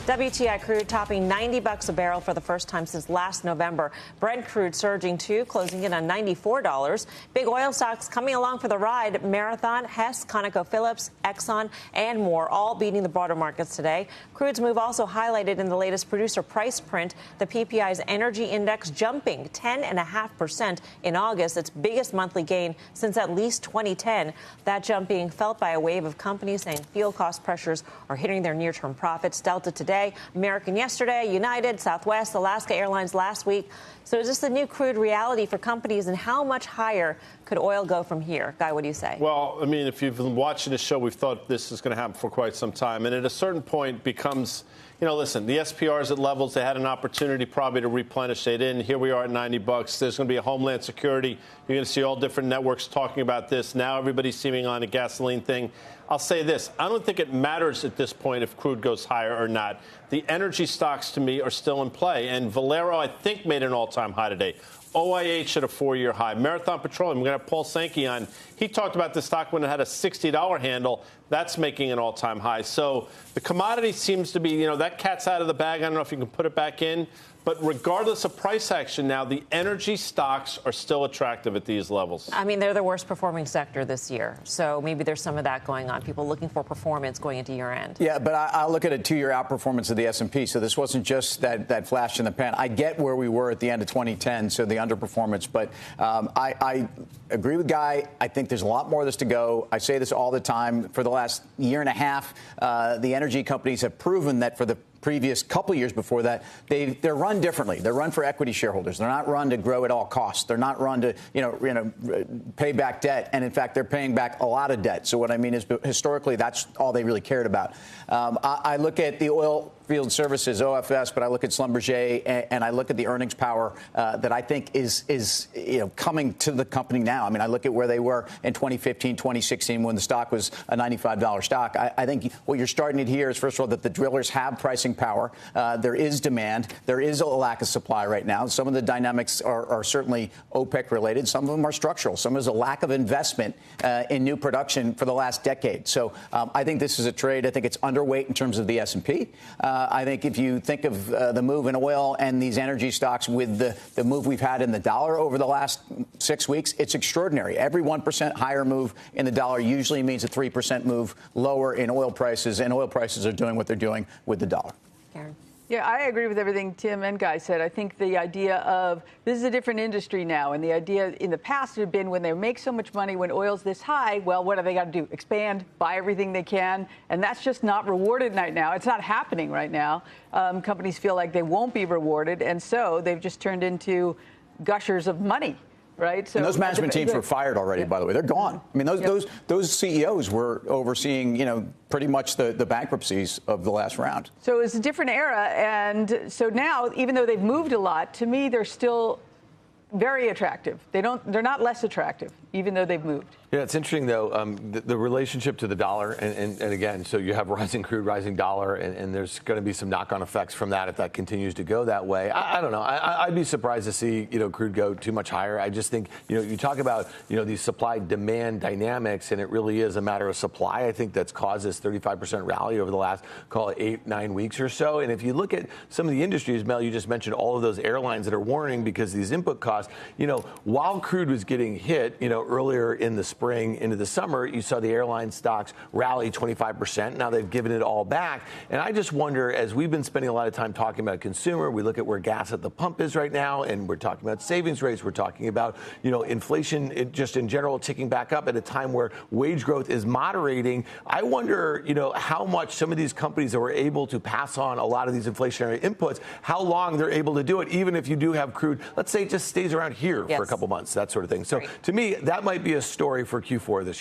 WTI crude topping $90 a barrel for the first time since last November. Brent crude surging too, closing in on $94. Big oil stocks coming along for the ride. Marathon, Hess, ConocoPhillips, Exxon, and more, all beating the broader markets today. Crude's move also highlighted in the latest producer price print. The PPI's energy index jumping 10.5% in August, its biggest monthly gain since at least 2010. That jump being felt by a wave of companies saying fuel cost pressures are hitting their near-term profits. Delta today, American yesterday, United, Southwest, Alaska Airlines last week. So is this the new crude reality for companies, and how much higher could oil go from here? Guy, what do you say? Well, I mean, if you've been watching the show, we've thought this is going to happen for quite some time. And at a certain point becomes, listen, the SPR's at levels. They had an opportunity probably to replenish. They didn't. Here we are at $90. There's going to be a Homeland Security. You're going to see all different networks talking about this. Now everybody's seeming on a gasoline thing. I'll say this. I don't think it matters at this point if crude goes higher or not. The energy stocks, to me, are still in play. And Valero, I think, made an all-time high today. OIH at a 4-year high. Marathon Petroleum, we're going to have Paul Sankey on. He talked about the stock when it had a $60 handle. That's making an all-time high. So the commodity seems to be, that cat's out of the bag. I don't know if you can put it back in. But regardless of price action now, the energy stocks are still attractive at these levels. I mean, they're the worst performing sector this year. So maybe there's some of that going on. People looking for performance going into year end. Yeah, but I look at a 2-year outperformance of the S&P. So this wasn't just that flash in the pan. I get where we were at the end of 2010, so the underperformance. But I agree with Guy. I think there's a lot more of this to go. I say this all the time. For the last year and a half, the energy companies have proven that for the previous couple years before that, they're run differently. They're run for equity shareholders. They're not run to grow at all costs. They're not run to, pay back debt. And in fact, they're paying back a lot of debt. So what I mean is, historically, that's all they really cared about. I look at the oil field services, OFS, but I look at Schlumberger and I look at the earnings power that I think is coming to the company now. I mean, I look at where they were in 2015, 2016 when the stock was a $95 stock. I think what you're starting to hear is, first of all, that the drillers have pricing power. There is demand. There is a lack of supply right now. Some of the dynamics are certainly OPEC related. Some of them are structural. Some is a lack of investment in new production for the last decade. So I think this is a trade. I think it's underweight in terms of the S&P. I think if you think of the move in oil and these energy stocks with the move we've had in the dollar over the last 6 weeks, it's extraordinary. Every 1% higher move in the dollar usually means a 3% move lower in oil prices, and oil prices are doing what they're doing with the dollar. Karen. Yeah, I agree with everything Tim and Guy said. I think the idea of this is a different industry now. And the idea in the past had been when they make so much money, when oil's this high, well, what do they got to do? Expand, buy everything they can. And that's just not rewarded right now. It's not happening right now. Companies feel like they won't be rewarded. And so they've just turned into gushers of money. Right. So and those management teams were fired already, by the way. They're gone. I mean, those CEOs were overseeing, pretty much the bankruptcies of the last round. So it's a different era. And so now, even though they've moved a lot, to me, they're still very attractive. They're not less attractive, even though they've moved. Yeah, it's interesting, though, the relationship to the dollar. And again, so you have rising crude, rising dollar, and there's going to be some knock-on effects from that if that continues to go that way. I don't know. I'd be surprised to see, crude go too much higher. I just think, you talk about, these supply-demand dynamics, and it really is a matter of supply. I think that's caused this 35% rally over the last, call it 8-9 weeks or so. And if you look at some of the industries, Mel, you just mentioned all of those airlines that are warning because of these input costs. While crude was getting hit, earlier in the spring into the summer, you saw the airline stocks rally 25%. Now they've given it all back. And I just wonder, as we've been spending a lot of time talking about consumer, we look at where gas at the pump is right now, and we're talking about savings rates. We're talking about, inflation just in general ticking back up at a time where wage growth is moderating. I wonder, how much some of these companies that were able to pass on a lot of these inflationary inputs, how long they're able to do it, even if you do have crude, let's say it just stays around here for a couple months, that sort of thing. So to me, that might be a story for Q4 this year.